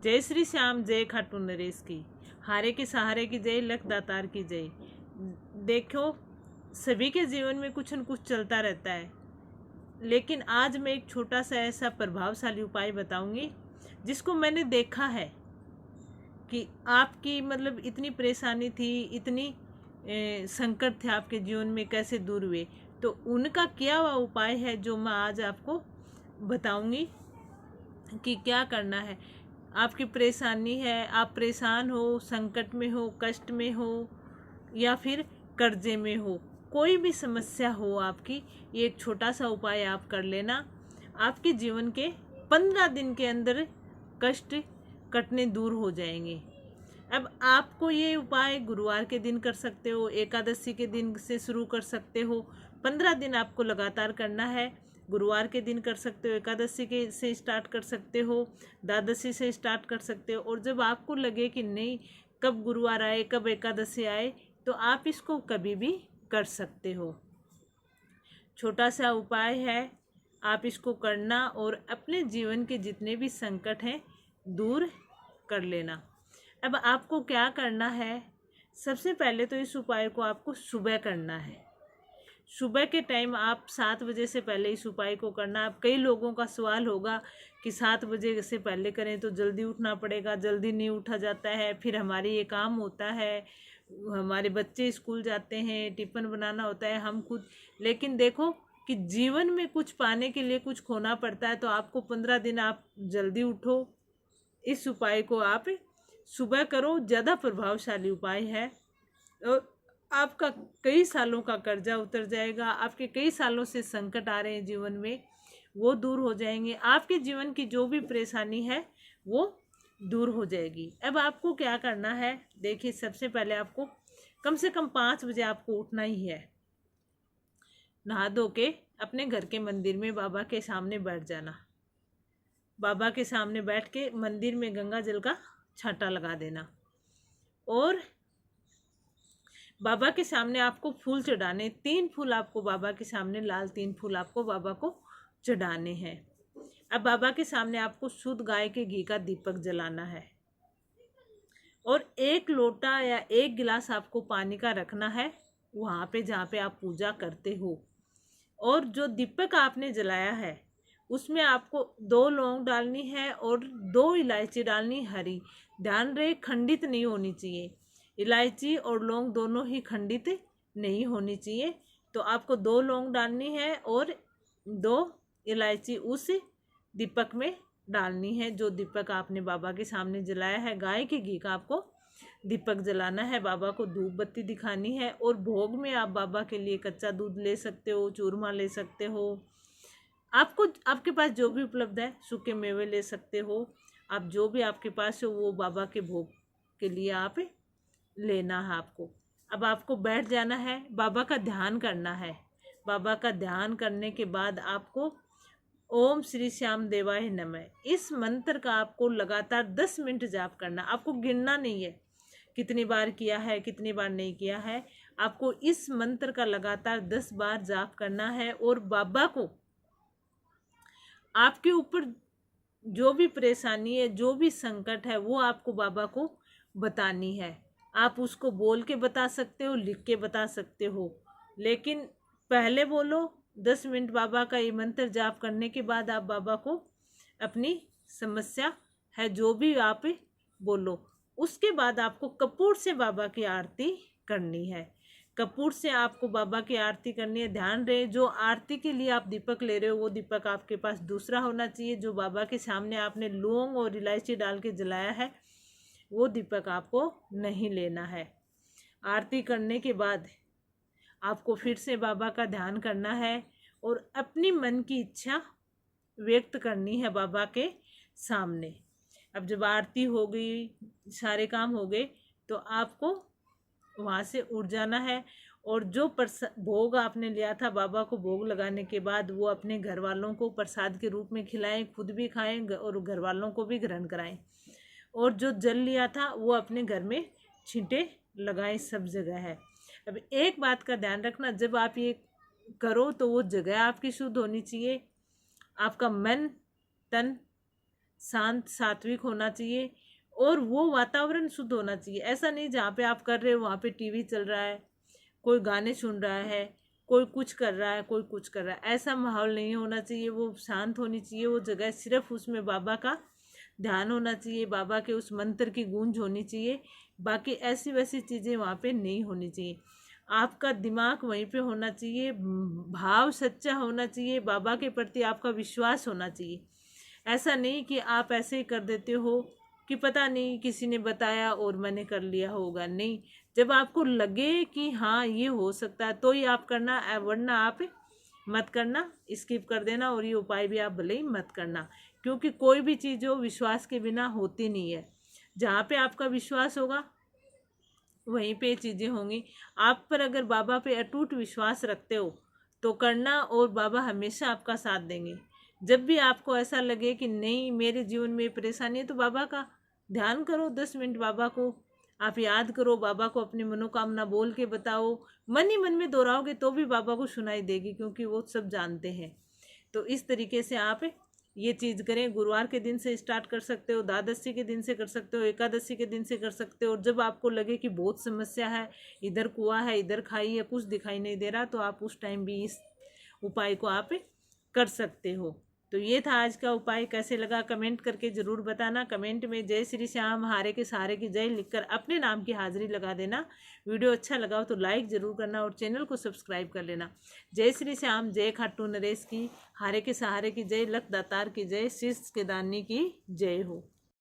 जय श्री श्याम, जय खाटू नरेश की, हारे के सहारे की जय, लख दातार की जय। देखो, सभी के जीवन में कुछ न कुछ चलता रहता है, लेकिन आज मैं एक छोटा सा ऐसा प्रभावशाली उपाय बताऊंगी जिसको मैंने देखा है कि आपकी मतलब इतनी परेशानी थी, इतनी संकट थे आपके जीवन में, कैसे दूर हुए। तो उनका किया हुआ उपाय है जो मैं आज आपको बताऊंगी कि क्या करना है। आपकी परेशानी है, आप परेशान हो, संकट में हो, कष्ट में हो या फिर कर्जे में हो, कोई भी समस्या हो आपकी, ये एक छोटा सा उपाय आप कर लेना। आपके जीवन के 15 दिन के अंदर कष्ट कटने दूर हो जाएंगे। अब आपको ये उपाय गुरुवार के दिन कर सकते हो, एकादशी के दिन से शुरू कर सकते हो। 15 दिन आपको लगातार करना है। गुरुवार के दिन कर सकते हो, एकादशी के से स्टार्ट कर सकते हो, द्वादशी से स्टार्ट कर सकते हो। और जब आपको लगे कि नहीं, कब गुरुवार आए, कब एकादशी आए, तो आप इसको कभी भी कर सकते हो। छोटा सा उपाय है, आप इसको करना और अपने जीवन के जितने भी संकट हैं दूर कर लेना। अब आपको क्या करना है, सबसे पहले तो इस उपाय को आपको सुबह करना है। सुबह के टाइम आप 7 बजे से पहले इस उपाय को करना। अब कई लोगों का सवाल होगा कि 7 बजे से पहले करें तो जल्दी उठना पड़ेगा, जल्दी नहीं उठा जाता है, फिर हमारे ये काम होता है, हमारे बच्चे स्कूल जाते हैं, टिफ़िन बनाना होता है, हम खुद। लेकिन देखो कि जीवन में कुछ पाने के लिए कुछ खोना पड़ता है। तो आपको 15 दिन आप जल्दी उठो, इस उपाय को आप सुबह करो, ज़्यादा प्रभावशाली उपाय है और आपका कई सालों का कर्जा उतर जाएगा। आपके कई सालों से संकट आ रहे हैं जीवन में, वो दूर हो जाएंगे। आपके जीवन की जो भी परेशानी है वो दूर हो जाएगी। अब आपको क्या करना है, देखिए, सबसे पहले आपको कम से कम 5 बजे आपको उठना ही है। नहा धो के अपने घर के मंदिर में बाबा के सामने बैठ जाना। बाबा के सामने बैठ के मंदिर में गंगा जल का छांटा लगा देना और बाबा के सामने आपको फूल चढ़ाने। 3 फूल आपको बाबा के सामने, लाल 3 फूल आपको बाबा को चढ़ाने हैं। अब बाबा के सामने आपको शुद्ध गाय के घी का दीपक जलाना है और 1 लोटा या 1 गिलास आपको पानी का रखना है वहाँ पे जहाँ पे आप पूजा करते हो। और जो दीपक आपने जलाया है उसमें आपको 2 लौंग डालनी है और 2 इलायची डालनी हरी। ध्यान रहे, खंडित नहीं होनी चाहिए। इलायची और लौंग दोनों ही खंडित नहीं होनी चाहिए। तो आपको 2 लौंग डालनी है और 2 इलायची उस दीपक में डालनी है जो दीपक आपने बाबा के सामने जलाया है। गाय के घी का आपको दीपक जलाना है, बाबा को धूप बत्ती दिखानी है। और भोग में आप बाबा के लिए कच्चा दूध ले सकते हो, चूरमा ले सकते हो, आपको आपके पास जो भी उपलब्ध है, सूखे मेवे ले सकते हो। आप जो भी आपके पास हो वो बाबा के भोग के लिए आप लेना है आपको। अब आपको बैठ जाना है, बाबा का ध्यान करना है। बाबा का ध्यान करने के बाद आपको ओम श्री श्याम देवाय नमः इस मंत्र का आपको लगातार 10 मिनट जाप करना। आपको गिनना नहीं है कितनी बार किया है, कितनी बार नहीं किया है। आपको इस मंत्र का लगातार 10 बार जाप करना है और बाबा को आपके ऊपर जो भी परेशानी है, जो भी संकट है, वो आपको बाबा को बतानी है। आप उसको बोल के बता सकते हो, लिख के बता सकते हो, लेकिन पहले बोलो। 10 मिनट बाबा का ये मंत्र जाप करने के बाद आप बाबा को अपनी समस्या है जो भी आप बोलो। उसके बाद आपको कपूर से बाबा की आरती करनी है। कपूर से आपको बाबा की आरती करनी है। ध्यान रहे, जो आरती के लिए आप दीपक ले रहे हो वो दीपक आपके पास दूसरा होना चाहिए। जो बाबा के सामने आपने लौंग और इलायची डाल के जलाया है वो दीपक आपको नहीं लेना है। आरती करने के बाद आपको फिर से बाबा का ध्यान करना है और अपनी मन की इच्छा व्यक्त करनी है बाबा के सामने। अब जब आरती हो गई, सारे काम हो गए, तो आपको वहाँ से उठ जाना है और जो भोग आपने लिया था बाबा को भोग लगाने के बाद वो अपने घर वालों को प्रसाद के रूप में खिलाएं, खुद भी खाएं और घर वालों को भी ग्रहण कराएं। और जो जल लिया था वो अपने घर में छींटे लगाएं, सब जगह है। अब एक बात का ध्यान रखना, जब आप ये करो तो वो जगह आपकी शुद्ध होनी चाहिए। आपका मन, तन, शांत सात्विक होना चाहिए और वो वातावरण शुद्ध होना चाहिए। ऐसा नहीं जहाँ पे आप कर रहे हो वहाँ पे टीवी चल रहा है, कोई गाने सुन रहा है, कोई कुछ कर रहा है, कोई कुछ कर रहा है, ऐसा माहौल नहीं होना चाहिए। वो शांत होनी चाहिए वो जगह, सिर्फ उसमें बाबा का ध्यान होना चाहिए, बाबा के उस मंत्र की गूंज होनी चाहिए। बाकी ऐसी वैसी चीज़ें वहाँ पे नहीं होनी चाहिए। आपका दिमाग वहीं पे होना चाहिए, भाव सच्चा होना चाहिए, बाबा के प्रति आपका विश्वास होना चाहिए। ऐसा नहीं कि आप ऐसे ही कर देते हो कि पता नहीं किसी ने बताया और मैंने कर लिया होगा। नहीं, जब आपको लगे कि हाँ ये हो सकता है तो ही आप करना, वरना आप मत करना, स्किप कर देना। और ये उपाय भी आप भले ही मत करना, क्योंकि कोई भी चीज़ हो विश्वास के बिना होती नहीं है। जहाँ पे आपका विश्वास होगा वहीं पे चीज़ें होंगी। आप पर अगर बाबा पे अटूट विश्वास रखते हो तो करना, और बाबा हमेशा आपका साथ देंगे। जब भी आपको ऐसा लगे कि नहीं मेरे जीवन में परेशानी है, तो बाबा का ध्यान करो, 10 मिनट बाबा को आप याद करो, बाबा को अपनी मनोकामना बोल के बताओ। मन ही मन में दोहराओगे तो भी बाबा को सुनाई देगी, क्योंकि वो सब जानते हैं। तो इस तरीके से आप ये चीज़ करें। गुरुवार के दिन से स्टार्ट कर सकते हो, द्वादशी के दिन से कर सकते हो, एकादशी के दिन से कर सकते हो। और जब आपको लगे कि बहुत समस्या है, इधर कुआं है, इधर खाई है, कुछ दिखाई नहीं दे रहा, तो आप उस टाइम भी इस उपाय को आप कर सकते हो। तो ये था आज का उपाय। कैसे लगा कमेंट करके ज़रूर बताना। कमेंट में जय श्री श्याम हारे के सहारे की जय लिखकर अपने नाम की हाजिरी लगा देना। वीडियो अच्छा लगा हो तो लाइक ज़रूर करना और चैनल को सब्सक्राइब कर लेना। जय श्री श्याम, जय खाटू नरेश की, हारे के सहारे की जय, लख दातार की जय, शीर्ष के दानी की जय हो।